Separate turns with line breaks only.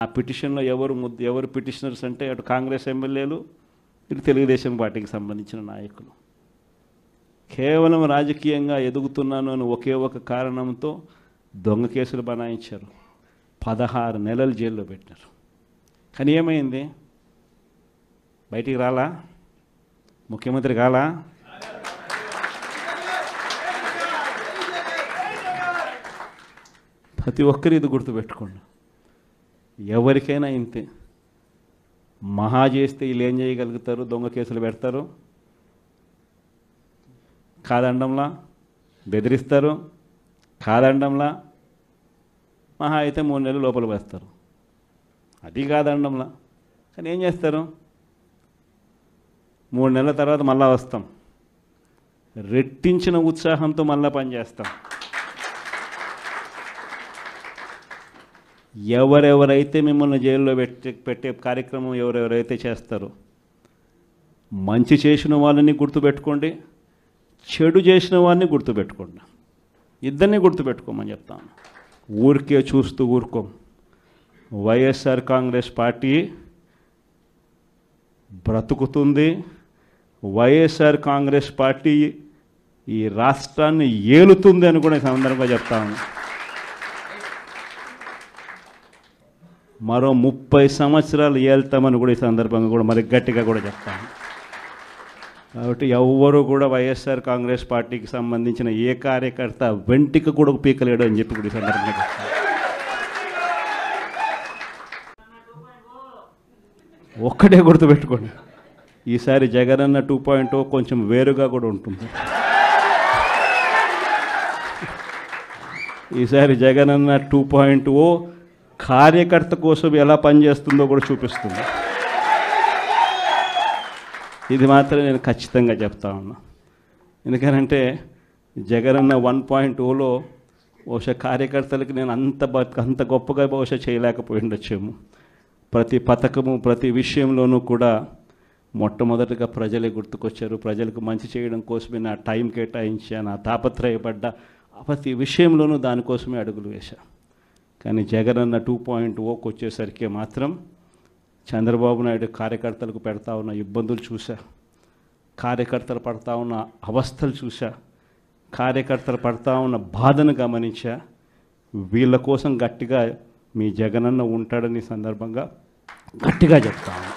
ఆ పిటిషన్లో ఎవరు పిటిషనర్స్ అంటే అటు కాంగ్రెస్ ఎమ్మెల్యేలు, ఇటు తెలుగుదేశం పార్టీకి సంబంధించిన నాయకులు. కేవలం రాజకీయంగా ఎదుగుతున్నాను అని ఒకే ఒక కారణంతో దొంగ కేసులు బనాయించారు. 16 నెలలు జైల్లో పెట్టారు. కానీ ఏమైంది? బయటికి రాలా? ముఖ్యమంత్రి కాలా? ప్రతి ఒక్కరు ఇది గుర్తుపెట్టుకోండి. ఎవరికైనా ఇంతే. మహా చేస్తే వీళ్ళు ఏం చేయగలుగుతారు? దొంగ కేసులు పెడతారు, కాదండంలా బెదిరిస్తారు, కాదండంలా మహా అయితే 3 నెలలు లోపల వేస్తారు. అది కాదండంలా. కానీ ఏం చేస్తారు? 3 నెలల తర్వాత మళ్ళా వస్తాం, రెట్టించిన ఉత్సాహంతో మళ్ళా పనిచేస్తాం. ఎవరెవరైతే మిమ్మల్ని జైల్లో పెట్టే కార్యక్రమం ఎవరెవరైతే చేస్తారో, మంచి చేసిన వాళ్ళని గుర్తుపెట్టుకోండి, చెడు చేసిన వాడిని గుర్తుపెట్టుకోండి. ఇద్దరిని గుర్తుపెట్టుకోమని చెప్తాను. ఊరికే చూస్తూ ఊరుకోం. వైఎస్ఆర్ కాంగ్రెస్ పార్టీ బ్రతుకుతుంది. వైఎస్ఆర్ కాంగ్రెస్ పార్టీ ఈ రాష్ట్రాన్ని ఏలుతుంది అని కూడా ఈ సందర్భంగా చెప్తాను. మరో 30 సంవత్సరాలు ఏళ్తామని కూడా ఈ సందర్భంగా కూడా మరి గట్టిగా కూడా చెప్తాను. కాబట్టి ఎవ్వరూ కూడా వైఎస్ఆర్ కాంగ్రెస్ పార్టీకి సంబంధించిన ఏ కార్యకర్త వెంటికి కూడా పీకలేడు అని చెప్పి కూడా ఈ సందర్భంగా చెప్తాను. ఒక్కటే గుర్తుపెట్టుకోండి, ఈసారి జగనన్న 2.0 కొంచెం వేరుగా కూడా ఉంటుంది. ఈసారి జగనన్న 2.0 కార్యకర్త కోసం ఎలా పనిచేస్తుందో కూడా చూపిస్తుంది. ఇది మాత్రం నేను ఖచ్చితంగా చెప్తా ఉన్నా. ఎందుకనంటే జగనన్న 1.0లో బహుశా కార్యకర్తలకి నేను అంత గొప్పగా బహుశా చేయలేకపోయి ఉండొచ్చేమో. ప్రతి పథకము, ప్రతి విషయంలోనూ కూడా మొట్టమొదటిగా ప్రజలే గుర్తుకొచ్చారు. ప్రజలకు మంచి చేయడం కోసమే నా టైం కేటాయించా, నా తాపత్రయపడ్డా, ప్రతి విషయంలోనూ దానికోసమే అడుగులు వేశా. కానీ జగనన్న 2.0కి వచ్చేసరికి మాత్రం చంద్రబాబు నాయుడు కార్యకర్తలకు పెడతా ఉన్న ఇబ్బందులు చూసా, కార్యకర్తలు పడతా ఉన్న అవస్థలు చూసా, కార్యకర్తలు పడతా ఉన్న బాధను గమనించా. వీళ్ళ కోసం గట్టిగా మీ జగనన్న ఉంటాడని సందర్భంగా గట్టిగా చెప్తాను.